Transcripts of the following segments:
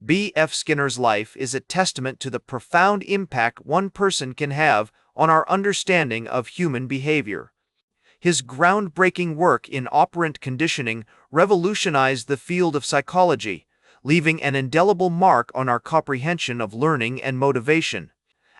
B.F. Skinner's life is a testament to the profound impact one person can have on our understanding of human behavior. His groundbreaking work in operant conditioning revolutionized the field of psychology, leaving an indelible mark on our comprehension of learning and motivation.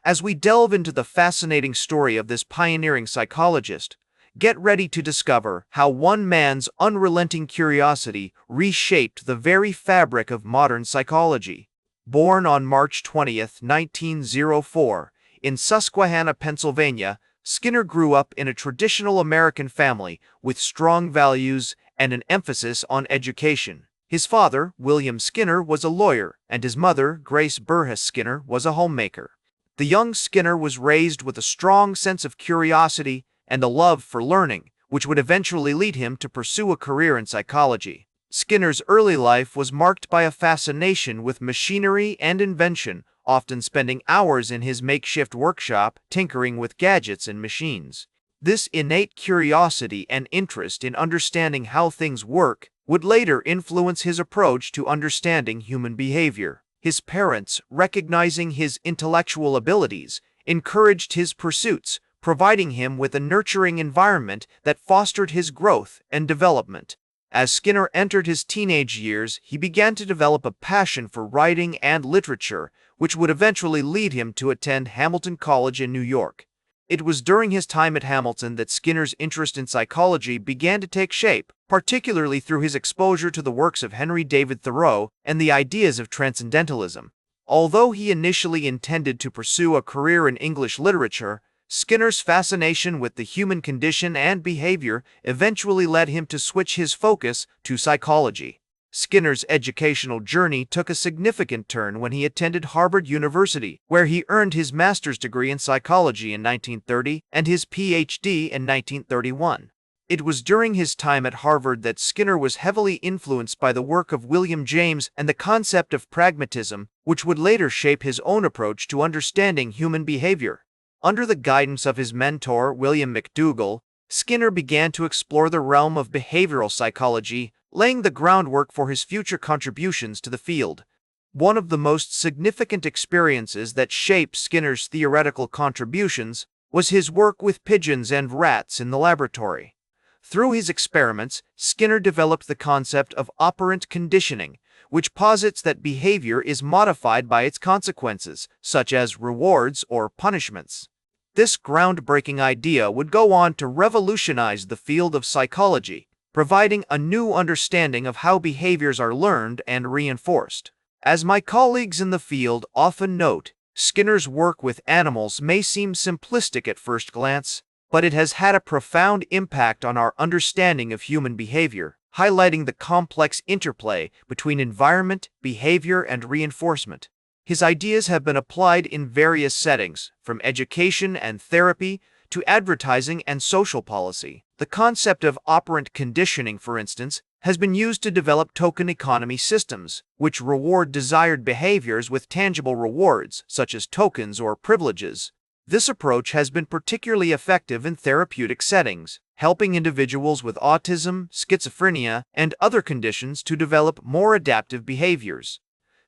As we delve into the fascinating story of this pioneering psychologist, get ready to discover how one man's unrelenting curiosity reshaped the very fabric of modern psychology. Born on March 20, 1904, in Susquehanna, Pennsylvania, Skinner grew up in a traditional American family with strong values and an emphasis on education. His father, William Skinner, was a lawyer, and his mother, Grace Burgess Skinner, was a homemaker. The young Skinner was raised with a strong sense of curiosity and a love for learning, which would eventually lead him to pursue a career in psychology. Skinner's early life was marked by a fascination with machinery and invention, often spending hours in his makeshift workshop tinkering with gadgets and machines. This innate curiosity and interest in understanding how things work would later influence his approach to understanding human behavior. His parents, recognizing his intellectual abilities, encouraged his pursuits, providing him with a nurturing environment that fostered his growth and development. As Skinner entered his teenage years, he began to develop a passion for writing and literature, which would eventually lead him to attend Hamilton College in New York. It was during his time at Hamilton that Skinner's interest in psychology began to take shape, particularly through his exposure to the works of Henry David Thoreau and the ideas of transcendentalism. Although he initially intended to pursue a career in English literature, Skinner's fascination with the human condition and behavior eventually led him to switch his focus to psychology. Skinner's educational journey took a significant turn when he attended Harvard University, where he earned his master's degree in psychology in 1930 and his Ph.D. in 1931. It was during his time at Harvard that Skinner was heavily influenced by the work of William James and the concept of pragmatism, which would later shape his own approach to understanding human behavior. Under the guidance of his mentor, William McDougall, Skinner began to explore the realm of behavioral psychology, laying the groundwork for his future contributions to the field. One of the most significant experiences that shaped Skinner's theoretical contributions was his work with pigeons and rats in the laboratory. Through his experiments, Skinner developed the concept of operant conditioning, which posits that behavior is modified by its consequences, such as rewards or punishments. This groundbreaking idea would go on to revolutionize the field of psychology, providing a new understanding of how behaviors are learned and reinforced. As my colleagues in the field often note, Skinner's work with animals may seem simplistic at first glance, but it has had a profound impact on our understanding of human behavior, highlighting the complex interplay between environment, behavior, and reinforcement. His ideas have been applied in various settings, from education and therapy to advertising and social policy. The concept of operant conditioning, for instance, has been used to develop token economy systems, which reward desired behaviors with tangible rewards, such as tokens or privileges. This approach has been particularly effective in therapeutic settings, helping individuals with autism, schizophrenia, and other conditions to develop more adaptive behaviors.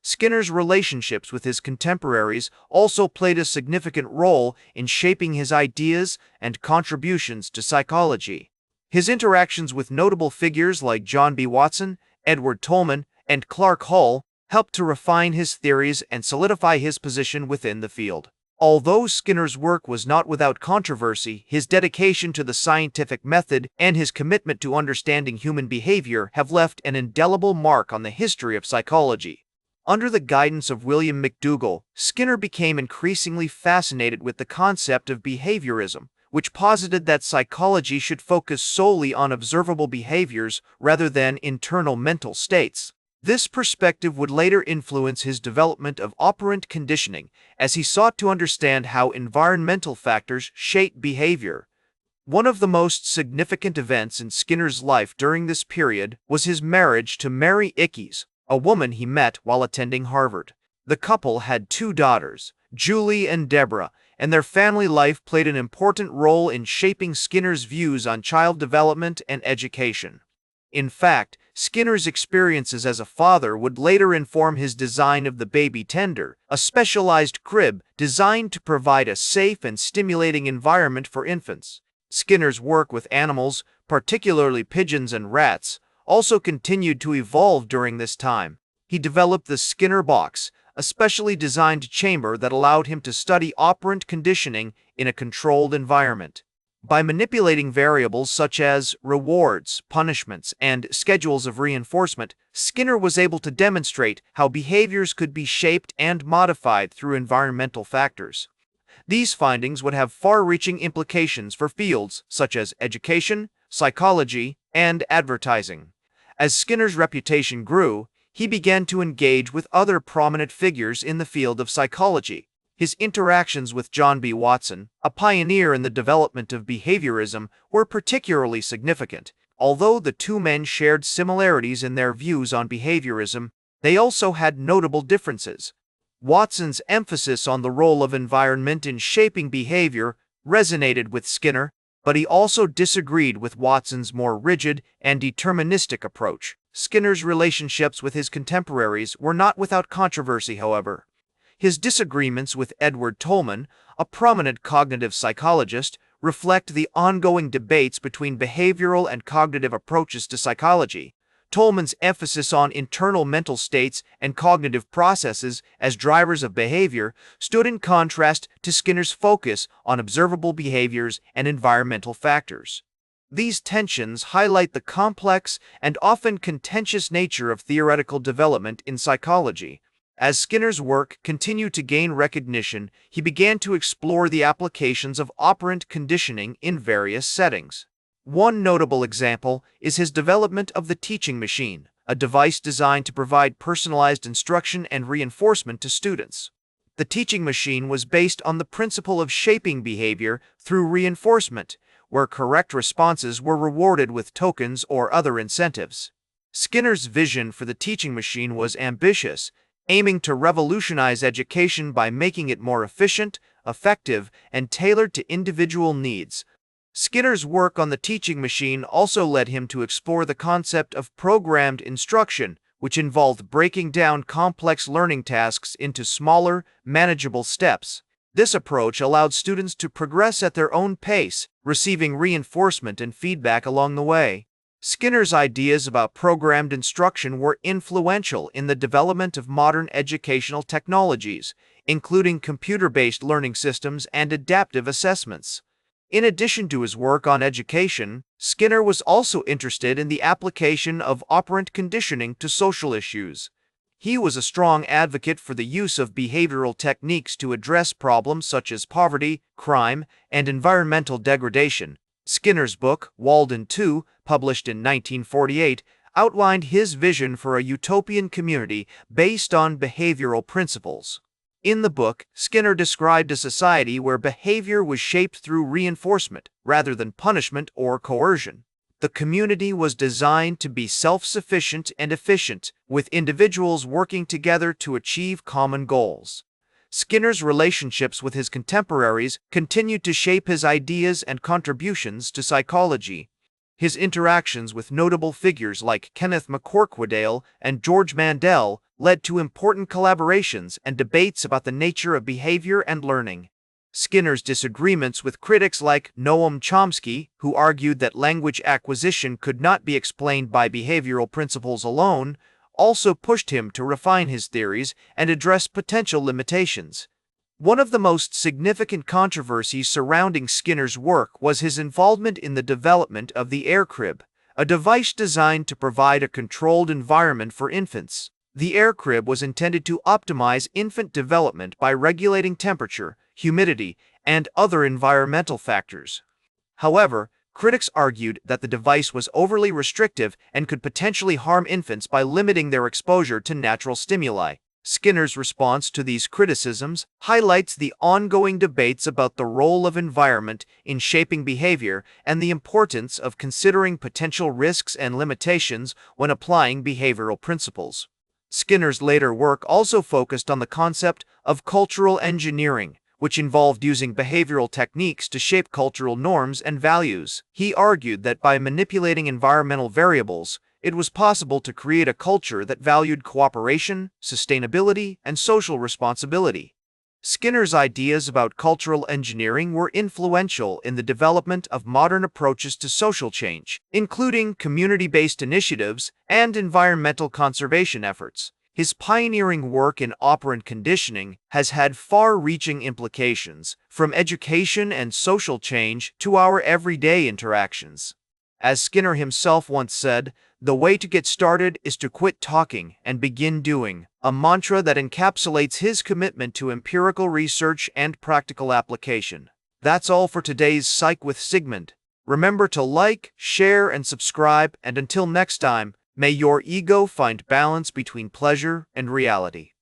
Skinner's relationships with his contemporaries also played a significant role in shaping his ideas and contributions to psychology. His interactions with notable figures like John B. Watson, Edward Tolman, and Clark Hull helped to refine his theories and solidify his position within the field. Although Skinner's work was not without controversy, his dedication to the scientific method and his commitment to understanding human behavior have left an indelible mark on the history of psychology. Under the guidance of William McDougall, Skinner became increasingly fascinated with the concept of behaviorism, which posited that psychology should focus solely on observable behaviors rather than internal mental states. This perspective would later influence his development of operant conditioning as he sought to understand how environmental factors shape behavior. One of the most significant events in Skinner's life during this period was his marriage to Mary Ickes, a woman he met while attending Harvard. The couple had 2 daughters, Julie and Deborah, and their family life played an important role in shaping Skinner's views on child development and education. In fact, Skinner's experiences as a father would later inform his design of the baby tender, a specialized crib designed to provide a safe and stimulating environment for infants. Skinner's work with animals, particularly pigeons and rats, also continued to evolve during this time. He developed the Skinner box, a specially designed chamber that allowed him to study operant conditioning in a controlled environment. By manipulating variables such as rewards, punishments, and schedules of reinforcement, Skinner was able to demonstrate how behaviors could be shaped and modified through environmental factors. These findings would have far-reaching implications for fields such as education, psychology, and advertising. As Skinner's reputation grew, he began to engage with other prominent figures in the field of psychology. His interactions with John B. Watson, a pioneer in the development of behaviorism, were particularly significant. Although the two men shared similarities in their views on behaviorism, they also had notable differences. Watson's emphasis on the role of environment in shaping behavior resonated with Skinner, but he also disagreed with Watson's more rigid and deterministic approach. Skinner's relationships with his contemporaries were not without controversy, however. His disagreements with Edward Tolman, a prominent cognitive psychologist, reflect the ongoing debates between behavioral and cognitive approaches to psychology. Tolman's emphasis on internal mental states and cognitive processes as drivers of behavior stood in contrast to Skinner's focus on observable behaviors and environmental factors. These tensions highlight the complex and often contentious nature of theoretical development in psychology. As Skinner's work continued to gain recognition, he began to explore the applications of operant conditioning in various settings. One notable example is his development of the teaching machine, a device designed to provide personalized instruction and reinforcement to students. The teaching machine was based on the principle of shaping behavior through reinforcement, where correct responses were rewarded with tokens or other incentives. Skinner's vision for the teaching machine was ambitious, aiming to revolutionize education by making it more efficient, effective, and tailored to individual needs. Skinner's work on the teaching machine also led him to explore the concept of programmed instruction, which involved breaking down complex learning tasks into smaller, manageable steps. This approach allowed students to progress at their own pace, receiving reinforcement and feedback along the way. Skinner's ideas about programmed instruction were influential in the development of modern educational technologies, including computer-based learning systems and adaptive assessments. In addition to his work on education, Skinner was also interested in the application of operant conditioning to social issues. He was a strong advocate for the use of behavioral techniques to address problems such as poverty, crime, and environmental degradation. Skinner's book, Walden 2, published in 1948, outlined his vision for a utopian community based on behavioral principles. In the book, Skinner described a society where behavior was shaped through reinforcement rather than punishment or coercion. The community was designed to be self-sufficient and efficient, with individuals working together to achieve common goals. Skinner's relationships with his contemporaries continued to shape his ideas and contributions to psychology. His interactions with notable figures like Kenneth McCorquodale and George Mandel led to important collaborations and debates about the nature of behavior and learning. Skinner's disagreements with critics like Noam Chomsky, who argued that language acquisition could not be explained by behavioral principles alone, also pushed him to refine his theories and address potential limitations. One of the most significant controversies surrounding Skinner's work was his involvement in the development of the air crib, a device designed to provide a controlled environment for infants. The air crib was intended to optimize infant development by regulating temperature, humidity, and other environmental factors. However, critics argued that the device was overly restrictive and could potentially harm infants by limiting their exposure to natural stimuli. Skinner's response to these criticisms highlights the ongoing debates about the role of environment in shaping behavior and the importance of considering potential risks and limitations when applying behavioral principles. Skinner's later work also focused on the concept of cultural engineering, which involved using behavioral techniques to shape cultural norms and values. He argued that by manipulating environmental variables, it was possible to create a culture that valued cooperation, sustainability, and social responsibility. Skinner's ideas about cultural engineering were influential in the development of modern approaches to social change, including community-based initiatives and environmental conservation efforts. His pioneering work in operant conditioning has had far-reaching implications, from education and social change to our everyday interactions. As Skinner himself once said, "The way to get started is to quit talking and begin doing," a mantra that encapsulates his commitment to empirical research and practical application. That's all for today's Psych with Sigmund. Remember to like, share, and subscribe, and until next time, may your ego find balance between pleasure and reality.